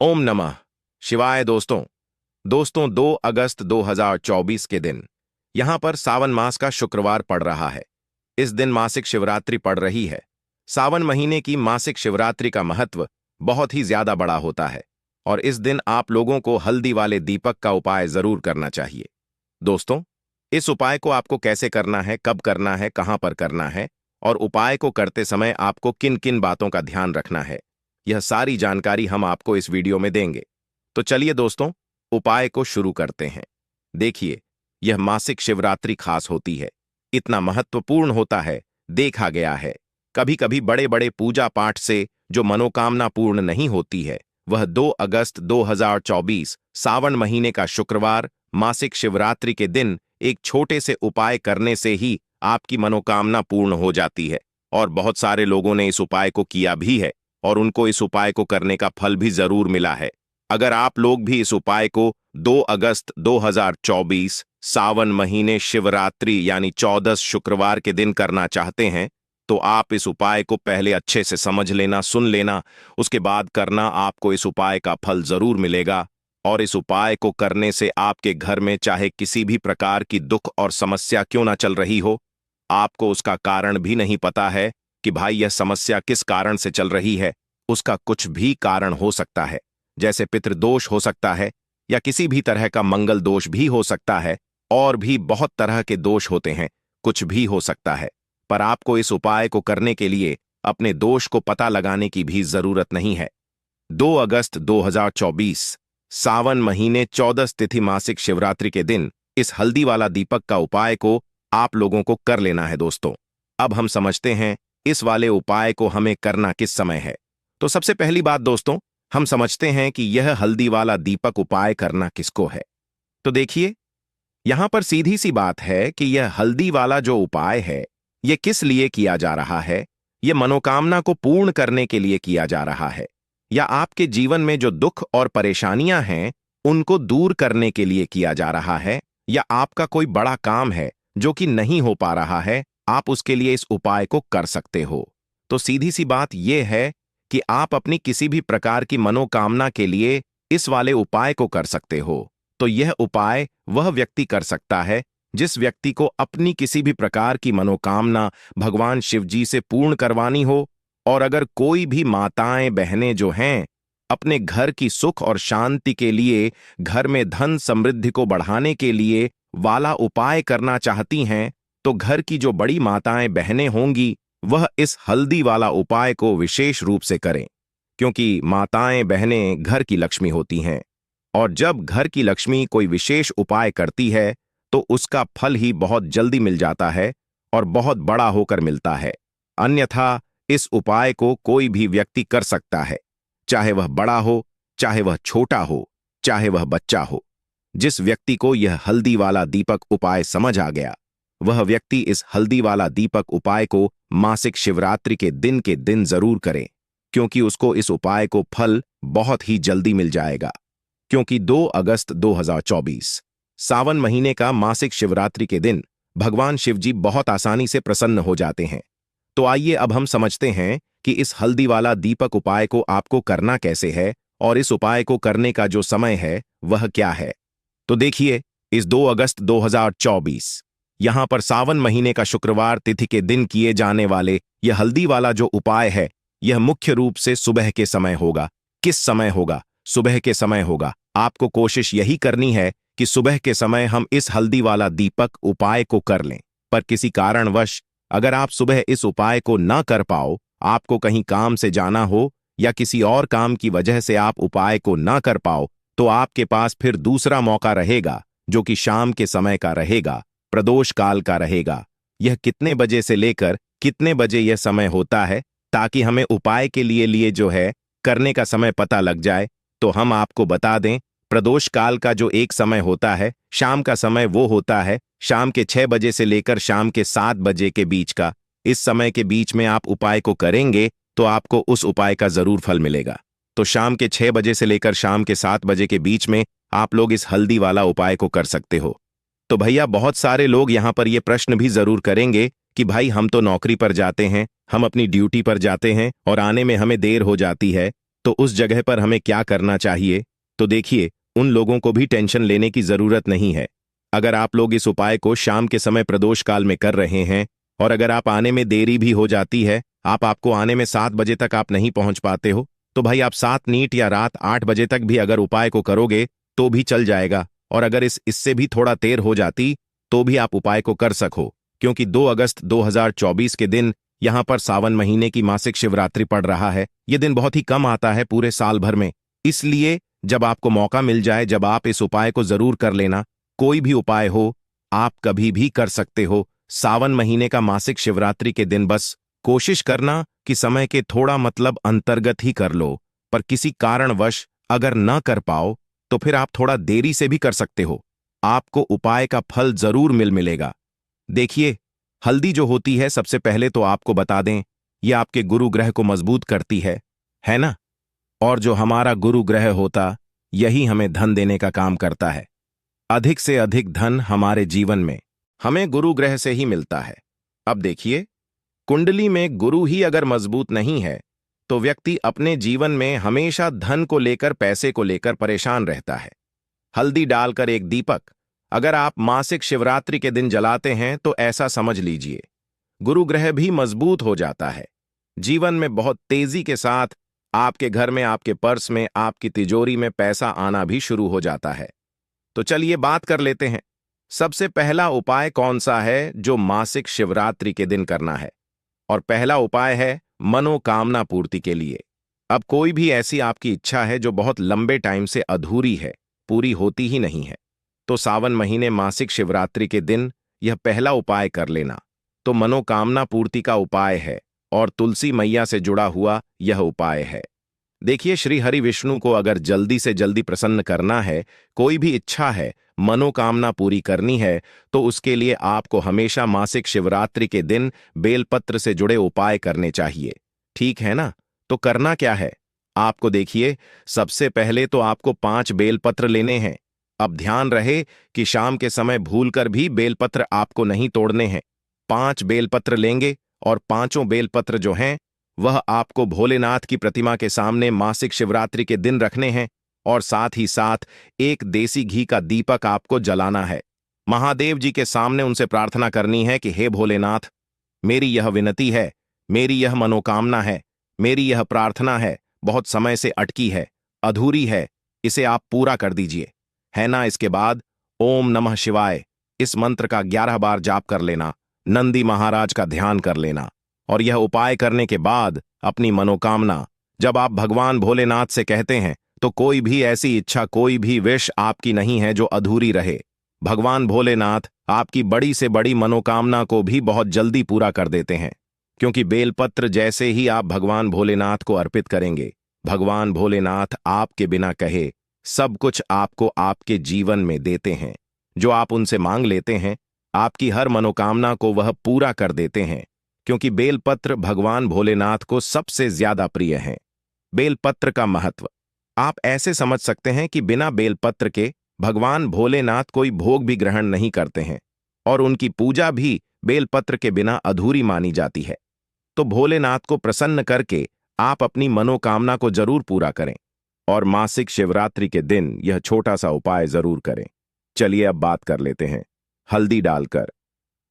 ओम नमः शिवाय। दोस्तों 2 अगस्त 2024 के दिन यहां पर सावन मास का शुक्रवार पड़ रहा है। इस दिन मासिक शिवरात्रि पड़ रही है। सावन महीने की मासिक शिवरात्रि का महत्व बहुत ही ज्यादा बड़ा होता है और इस दिन आप लोगों को हल्दी वाले दीपक का उपाय जरूर करना चाहिए। दोस्तों, इस उपाय को आपको कैसे करना है, कब करना है, कहां पर करना है और उपाय को करते समय आपको किन किन बातों का ध्यान रखना है, यह सारी जानकारी हम आपको इस वीडियो में देंगे। तो चलिए दोस्तों, उपाय को शुरू करते हैं। देखिए, यह मासिक शिवरात्रि खास होती है, इतना महत्वपूर्ण होता है। देखा गया है कभी कभी बड़े बड़े पूजा पाठ से जो मनोकामना पूर्ण नहीं होती है, वह 2 अगस्त 2024 सावन महीने का शुक्रवार मासिक शिवरात्रि के दिन एक छोटे से उपाय करने से ही आपकी मनोकामना पूर्ण हो जाती है। और बहुत सारे लोगों ने इस उपाय को किया भी है और उनको इस उपाय को करने का फल भी जरूर मिला है। अगर आप लोग भी इस उपाय को 2 अगस्त 2024 सावन महीने शिवरात्रि यानी 14 शुक्रवार के दिन करना चाहते हैं, तो आप इस उपाय को पहले अच्छे से समझ लेना, सुन लेना, उसके बाद करना। आपको इस उपाय का फल जरूर मिलेगा और इस उपाय को करने से आपके घर में चाहे किसी भी प्रकार की दुख और समस्या क्यों ना चल रही हो, आपको उसका कारण भी नहीं पता है कि भाई यह समस्या किस कारण से चल रही है। उसका कुछ भी कारण हो सकता है, जैसे पितृदोष हो सकता है या किसी भी तरह का मंगल दोष भी हो सकता है, और भी बहुत तरह के दोष होते हैं, कुछ भी हो सकता है। पर आपको इस उपाय को करने के लिए अपने दोष को पता लगाने की भी जरूरत नहीं है। 2 अगस्त 2024 सावन महीने 14 तिथि मासिक शिवरात्रि के दिन इस हल्दी वाला दीपक का उपाय को आप लोगों को कर लेना है। दोस्तों, अब हम समझते हैं इस वाले उपाय को हमें करना किस समय है। तो सबसे पहली बात दोस्तों, हम समझते हैं कि यह हल्दी वाला दीपक उपाय करना किसको है। तो देखिए, यहां पर सीधी सी बात है कि यह हल्दी वाला जो उपाय है, यह किस लिए किया जा रहा है। यह मनोकामना को पूर्ण करने के लिए किया जा रहा है, या आपके जीवन में जो दुख और परेशानियां हैं उनको दूर करने के लिए किया जा रहा है, या आपका कोई बड़ा काम है जो कि नहीं हो पा रहा है, आप उसके लिए इस उपाय को कर सकते हो। तो सीधी सी बात यह है कि आप अपनी किसी भी प्रकार की मनोकामना के लिए इस वाले उपाय को कर सकते हो। तो यह उपाय वह व्यक्ति कर सकता है जिस व्यक्ति को अपनी किसी भी प्रकार की मनोकामना भगवान शिव जी से पूर्ण करवानी हो। और अगर कोई भी माताएं बहनें जो हैं अपने घर की सुख और शांति के लिए, घर में धन समृद्धि को बढ़ाने के लिए वाला उपाय करना चाहती हैं, तो घर की जो बड़ी माताएं बहनें होंगी वह इस हल्दी वाला उपाय को विशेष रूप से करें, क्योंकि माताएं बहनें घर की लक्ष्मी होती हैं और जब घर की लक्ष्मी कोई विशेष उपाय करती है तो उसका फल ही बहुत जल्दी मिल जाता है और बहुत बड़ा होकर मिलता है। अन्यथा इस उपाय को कोई भी व्यक्ति कर सकता है, चाहे वह बड़ा हो, चाहे वह छोटा हो, चाहे वह बच्चा हो। जिस व्यक्ति को यह हल्दी वाला दीपक उपाय समझ आ गया, वह व्यक्ति इस हल्दी वाला दीपक उपाय को मासिक शिवरात्रि के दिन जरूर करे, क्योंकि उसको इस उपाय को फल बहुत ही जल्दी मिल जाएगा। क्योंकि 2 अगस्त 2024 सावन महीने का मासिक शिवरात्रि के दिन भगवान शिव जी बहुत आसानी से प्रसन्न हो जाते हैं। तो आइए अब हम समझते हैं कि इस हल्दी वाला दीपक उपाय को आपको करना कैसे है और इस उपाय को करने का जो समय है वह क्या है। तो देखिए, इस 2 अगस्त 2024 यहां पर सावन महीने का शुक्रवार तिथि के दिन किए जाने वाले यह हल्दी वाला जो उपाय है, यह मुख्य रूप से सुबह के समय होगा। किस समय होगा? सुबह के समय होगा। आपको कोशिश यही करनी है कि सुबह के समय हम इस हल्दी वाला दीपक उपाय को कर लें। पर किसी कारणवश अगर आप सुबह इस उपाय को ना कर पाओ, आपको कहीं काम से जाना हो या किसी और काम की वजह से आप उपाय को ना कर पाओ, तो आपके पास फिर दूसरा मौका रहेगा, जो कि शाम के समय का रहेगा, प्रदोष काल का रहेगा। यह कितने बजे से लेकर कितने बजे यह समय होता है, ताकि हमें उपाय के लिए जो है करने का समय पता लग जाए, तो हम आपको बता दें। प्रदोष काल का जो एक समय होता है, शाम का समय, वो होता है शाम के 6 बजे से लेकर शाम के 7 बजे के बीच का। इस समय के बीच में आप उपाय को करेंगे तो आपको उस उपाय का जरूर फल मिलेगा। तो शाम के 6 बजे से लेकर शाम के 7 बजे के बीच में आप लोग इस हल्दी वाला उपाय को कर सकते हो। तो भैया, बहुत सारे लोग यहां पर ये प्रश्न भी जरूर करेंगे कि भाई हम तो नौकरी पर जाते हैं, हम अपनी ड्यूटी पर जाते हैं और आने में हमें देर हो जाती है, तो उस जगह पर हमें क्या करना चाहिए? तो देखिए, उन लोगों को भी टेंशन लेने की जरूरत नहीं है। अगर आप लोग इस उपाय को शाम के समय प्रदोष काल में कर रहे हैं और अगर आप आने में देरी भी हो जाती है, आपको आने में 7 बजे तक आप नहीं पहुंच पाते हो, तो भाई आप 7 नीट या रात 8 बजे तक भी अगर उपाय को करोगे तो भी चल जाएगा। और अगर इससे भी थोड़ा देर हो जाती तो भी आप उपाय को कर सको, क्योंकि 2 अगस्त 2024 के दिन यहां पर सावन महीने की मासिक शिवरात्रि पड़ रहा है। यह दिन बहुत ही कम आता है पूरे साल भर में। इसलिए जब आपको मौका मिल जाए, जब आप इस उपाय को जरूर कर लेना। कोई भी उपाय हो, आप कभी भी कर सकते हो। सावन महीने का मासिक शिवरात्रि के दिन बस कोशिश करना कि समय के थोड़ा अंतर्गत ही कर लो। पर किसी कारणवश अगर न कर पाओ तो फिर आप थोड़ा देरी से भी कर सकते हो। आपको उपाय का फल जरूर मिलेगा। देखिए, हल्दी जो होती है, सबसे पहले तो आपको बता दें, यह आपके गुरु ग्रह को मजबूत करती है ना? और जो हमारा गुरु ग्रह होता, यही हमें धन देने का काम करता है। अधिक से अधिक धन हमारे जीवन में हमें गुरु ग्रह से ही मिलता है। अब देखिए, कुंडली में गुरु ही अगर मजबूत नहीं है तो व्यक्ति अपने जीवन में हमेशा धन को लेकर, पैसे को लेकर परेशान रहता है। हल्दी डालकर एक दीपक अगर आप मासिक शिवरात्रि के दिन जलाते हैं तो ऐसा समझ लीजिए, गुरु ग्रह भी मजबूत हो जाता है। जीवन में बहुत तेजी के साथ आपके घर में, आपके पर्स में, आपकी तिजोरी में पैसा आना भी शुरू हो जाता है। तो चलिए बात कर लेते हैं, सबसे पहला उपाय कौन सा है जो मासिक शिवरात्रि के दिन करना है। और पहला उपाय है मनोकामना पूर्ति के लिए। अब कोई भी ऐसी आपकी इच्छा है जो बहुत लंबे टाइम से अधूरी है, पूरी होती ही नहीं है, तो सावन महीने मासिक शिवरात्रि के दिन यह पहला उपाय कर लेना। तो मनोकामना पूर्ति का उपाय है और तुलसी मैया से जुड़ा हुआ यह उपाय है। देखिए, श्री हरि विष्णु को अगर जल्दी से जल्दी प्रसन्न करना है, कोई भी इच्छा है, मनोकामना पूरी करनी है, तो उसके लिए आपको हमेशा मासिक शिवरात्रि के दिन बेलपत्र से जुड़े उपाय करने चाहिए। ठीक है ना? तो करना क्या है आपको? देखिए, सबसे पहले तो आपको 5 बेलपत्र लेने हैं। अब ध्यान रहे कि शाम के समय भूलकर भी बेलपत्र आपको नहीं तोड़ने हैं। 5 बेलपत्र लेंगे और पांचों बेलपत्र जो हैं वह आपको भोलेनाथ की प्रतिमा के सामने मासिक शिवरात्रि के दिन रखने हैं और साथ ही साथ एक देसी घी का दीपक आपको जलाना है। महादेव जी के सामने उनसे प्रार्थना करनी है कि हे भोलेनाथ, मेरी यह विनती है, मेरी यह मनोकामना है, मेरी यह प्रार्थना है, बहुत समय से अटकी है, अधूरी है, इसे आप पूरा कर दीजिए, है ना? इसके बाद ओम नमः शिवाय इस मंत्र का 11 बार जाप कर लेना, नंदी महाराज का ध्यान कर लेना। और यह उपाय करने के बाद अपनी मनोकामना जब आप भगवान भोलेनाथ से कहते हैं तो कोई भी ऐसी इच्छा, कोई भी विश आपकी नहीं है जो अधूरी रहे। भगवान भोलेनाथ आपकी बड़ी से बड़ी मनोकामना को भी बहुत जल्दी पूरा कर देते हैं, क्योंकि बेलपत्र जैसे ही आप भगवान भोलेनाथ को अर्पित करेंगे, भगवान भोलेनाथ आपके बिना कहे सब कुछ आपको आपके जीवन में देते हैं। जो आप उनसे मांग लेते हैं, आपकी हर मनोकामना को वह पूरा कर देते हैं, क्योंकि बेलपत्र भगवान भोलेनाथ को सबसे ज्यादा प्रिय हैं। बेलपत्र का महत्व आप ऐसे समझ सकते हैं कि बिना बेलपत्र के भगवान भोलेनाथ कोई भोग भी ग्रहण नहीं करते हैं और उनकी पूजा भी बेलपत्र के बिना अधूरी मानी जाती है। तो भोलेनाथ को प्रसन्न करके आप अपनी मनोकामना को जरूर पूरा करें और मासिक शिवरात्रि के दिन यह छोटा सा उपाय जरूर करें। चलिए अब बात कर लेते हैं हल्दी डालकर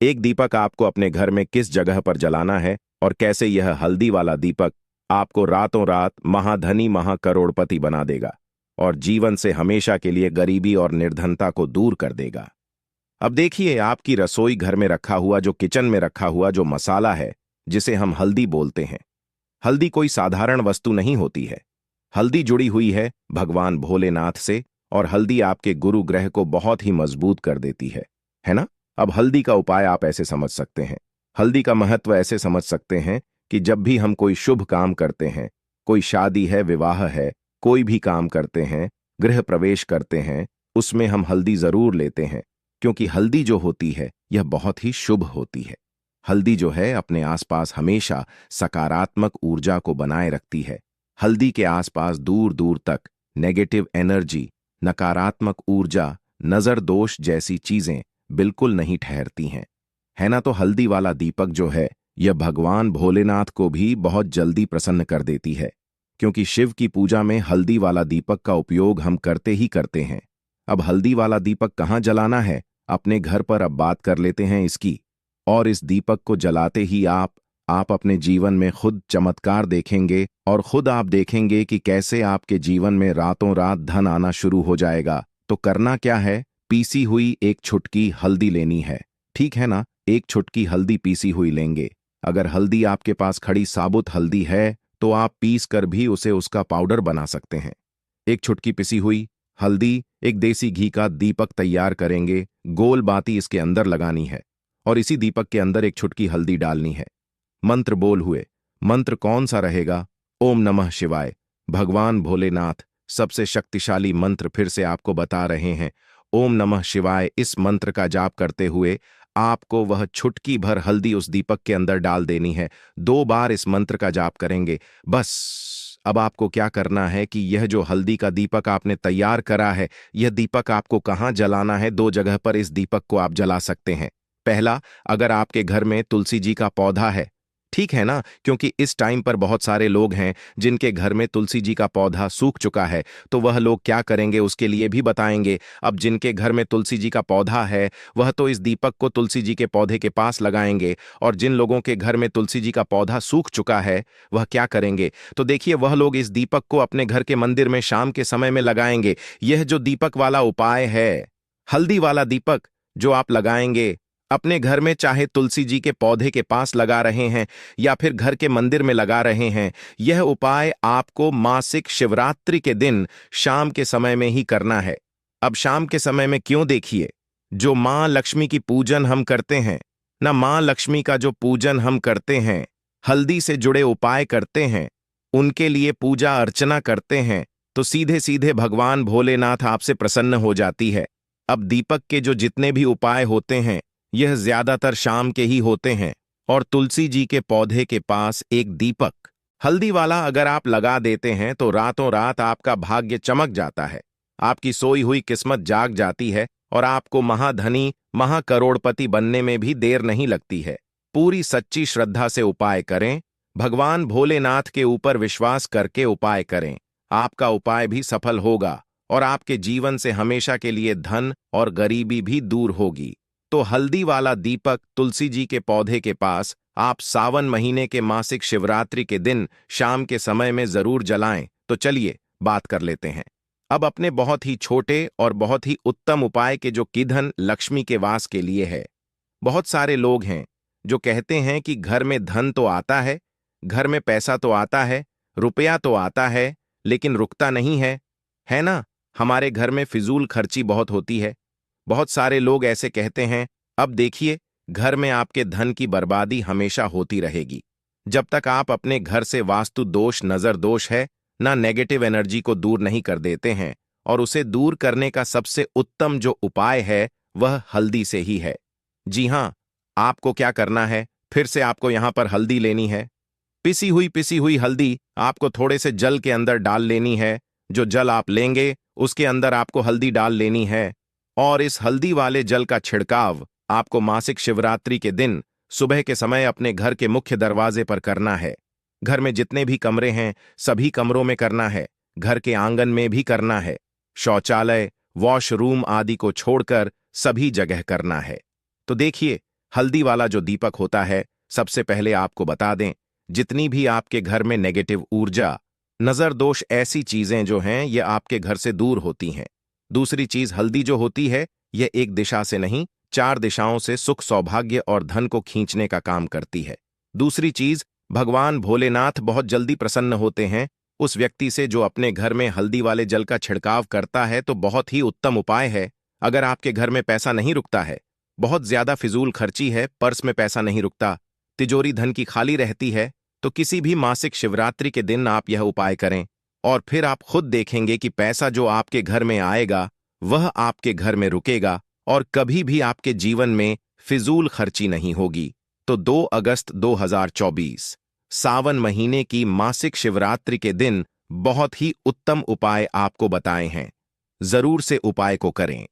एक दीपक आपको अपने घर में किस जगह पर जलाना है और कैसे यह हल्दी वाला दीपक आपको रातों रात महाधनी महाकरोड़पति बना देगा और जीवन से हमेशा के लिए गरीबी और निर्धनता को दूर कर देगा। अब देखिए, आपकी रसोई घर में रखा हुआ, जो किचन में रखा हुआ जो मसाला है, जिसे हम हल्दी बोलते हैं, हल्दी कोई साधारण वस्तु नहीं होती है। हल्दी जुड़ी हुई है भगवान भोलेनाथ से और हल्दी आपके गुरु ग्रह को बहुत ही मजबूत कर देती है ना? अब हल्दी का उपाय आप ऐसे समझ सकते हैं, हल्दी का महत्व ऐसे समझ सकते हैं कि जब भी हम कोई शुभ काम करते हैं, कोई शादी है, विवाह है, कोई भी काम करते हैं, गृह प्रवेश करते हैं, उसमें हम हल्दी जरूर लेते हैं, क्योंकि हल्दी जो होती है यह बहुत ही शुभ होती है। हल्दी जो है अपने आसपास हमेशा सकारात्मक ऊर्जा को बनाए रखती है। हल्दी के आसपास दूर दूर तक नेगेटिव एनर्जी, नकारात्मक ऊर्जा, नजर दोष जैसी चीजें बिल्कुल नहीं ठहरती हैं, है ना? तो हल्दी वाला दीपक जो है यह भगवान भोलेनाथ को भी बहुत जल्दी प्रसन्न कर देती है। क्योंकि शिव की पूजा में हल्दी वाला दीपक का उपयोग हम करते ही करते हैं। अब हल्दी वाला दीपक कहाँ जलाना है, अपने घर पर अब बात कर लेते हैं इसकी। और इस दीपक को जलाते ही आप अपने जीवन में खुद चमत्कार देखेंगे और खुद आप देखेंगे कि कैसे आपके जीवन में रातों रात धन आना शुरू हो जाएगा। तो करना क्या है, पीसी हुई एक छुटकी हल्दी लेनी है। ठीक है ना, एक छुटकी हल्दी पीसी हुई लेंगे। अगर हल्दी आपके पास खड़ी साबुत हल्दी है तो आप पीस कर भी उसे उसका पाउडर बना सकते हैं। एक छुटकी पिसी हुई हल्दी, एक देसी घी का दीपक तैयार करेंगे। गोल बाती इसके अंदर लगानी है और इसी दीपक के अंदर एक छुटकी हल्दी डालनी है। मंत्र बोल हुए। मंत्र कौन सा रहेगा? ओम नमः शिवाय। भगवान भोलेनाथ सबसे शक्तिशाली मंत्र फिर से आपको बता रहे हैं। ओम नमः शिवाय इस मंत्र का जाप करते हुए आपको वह छुटकी भर हल्दी उस दीपक के अंदर डाल देनी है। 2 बार इस मंत्र का जाप करेंगे बस। अब आपको क्या करना है कि यह जो हल्दी का दीपक आपने तैयार करा है, यह दीपक आपको कहाँ जलाना है? 2 जगह पर इस दीपक को आप जला सकते हैं। पहला, अगर आपके घर में तुलसी जी का पौधा है, ठीक है ना, क्योंकि इस टाइम पर बहुत सारे लोग हैं जिनके घर में तुलसी जी का पौधा सूख चुका है, तो वह लोग क्या करेंगे उसके लिए भी बताएंगे। अब जिनके घर में तुलसी जी का पौधा है वह तो इस दीपक को तुलसी जी के पौधे के पास लगाएंगे, और जिन लोगों के घर में तुलसी जी का पौधा सूख चुका है वह क्या करेंगे, तो देखिए वह लोग इस दीपक को अपने घर के मंदिर में शाम के समय में लगाएंगे। यह जो दीपक वाला उपाय है, हल्दी वाला दीपक जो आप लगाएंगे अपने घर में, चाहे तुलसी जी के पौधे के पास लगा रहे हैं या फिर घर के मंदिर में लगा रहे हैं, यह उपाय आपको मासिक शिवरात्रि के दिन शाम के समय में ही करना है। अब शाम के समय में क्यों? देखिए, जो मां लक्ष्मी की पूजन हम करते हैं ना, मां लक्ष्मी का जो पूजन हम करते हैं, हल्दी से जुड़े उपाय करते हैं, उनके लिए पूजा अर्चना करते हैं, तो सीधे सीधे भगवान भोलेनाथ आपसे प्रसन्न हो जाती है। अब दीपक के जो जितने भी उपाय होते हैं यह ज्यादातर शाम के ही होते हैं, और तुलसी जी के पौधे के पास एक दीपक हल्दी वाला अगर आप लगा देते हैं तो रातों रात आपका भाग्य चमक जाता है, आपकी सोई हुई किस्मत जाग जाती है और आपको महाधनी महाकरोड़पति बनने में भी देर नहीं लगती है। पूरी सच्ची श्रद्धा से उपाय करें, भगवान भोलेनाथ के ऊपर विश्वास करके उपाय करें। आपका उपाय भी सफल होगा और आपके जीवन से हमेशा के लिए धन और गरीबी भी दूर होगी। तो हल्दी वाला दीपक तुलसी जी के पौधे के पास आप सावन महीने के मासिक शिवरात्रि के दिन शाम के समय में जरूर जलाएं। तो चलिए बात कर लेते हैं अब अपने बहुत ही छोटे और बहुत ही उत्तम उपाय के, जो कि धन लक्ष्मी के वास के लिए है। बहुत सारे लोग हैं जो कहते हैं कि घर में धन तो आता है, घर में पैसा तो आता है, रुपया तो आता है, लेकिन रुकता नहीं है ना? हमारे घर में फिजूल खर्ची बहुत होती है। बहुत सारे लोग ऐसे कहते हैं। अब देखिए, घर में आपके धन की बर्बादी हमेशा होती रहेगी जब तक आप अपने घर से वास्तु दोष, नजर दोष है ना, नेगेटिव एनर्जी को दूर नहीं कर देते हैं। और उसे दूर करने का सबसे उत्तम जो उपाय है वह हल्दी से ही है। जी हां, आपको क्या करना है, फिर से आपको यहां पर हल्दी लेनी है। पिसी हुई हल्दी आपको थोड़े से जल के अंदर डाल लेनी है। जो जल आप लेंगे उसके अंदर आपको हल्दी डाल लेनी है, और इस हल्दी वाले जल का छिड़काव आपको मासिक शिवरात्रि के दिन सुबह के समय अपने घर के मुख्य दरवाजे पर करना है। घर में जितने भी कमरे हैं सभी कमरों में करना है, घर के आंगन में भी करना है, शौचालय, वॉशरूम आदि को छोड़कर सभी जगह करना है। तो देखिए, हल्दी वाला जो दीपक होता है, सबसे पहले आपको बता दें, जितनी भी आपके घर में नेगेटिव ऊर्जा, नजर दोष, ऐसी चीजें जो हैं ये आपके घर से दूर होती हैं। दूसरी चीज, हल्दी जो होती है यह एक दिशा से नहीं 4 दिशाओं से सुख, सौभाग्य और धन को खींचने का काम करती है। दूसरी चीज, भगवान भोलेनाथ बहुत जल्दी प्रसन्न होते हैं उस व्यक्ति से जो अपने घर में हल्दी वाले जल का छिड़काव करता है। तो बहुत ही उत्तम उपाय है। अगर आपके घर में पैसा नहीं रुकता है, बहुत ज्यादा फिजूल खर्ची है, पर्स में पैसा नहीं रुकता, तिजोरी धन की खाली रहती है, तो किसी भी मासिक शिवरात्रि के दिन आप यह उपाय करें और फिर आप खुद देखेंगे कि पैसा जो आपके घर में आएगा वह आपके घर में रुकेगा और कभी भी आपके जीवन में फिजूल खर्ची नहीं होगी। तो 2 अगस्त 2024 सावन महीने की मासिक शिवरात्रि के दिन बहुत ही उत्तम उपाय आपको बताए हैं। जरूर से उपाय को करें।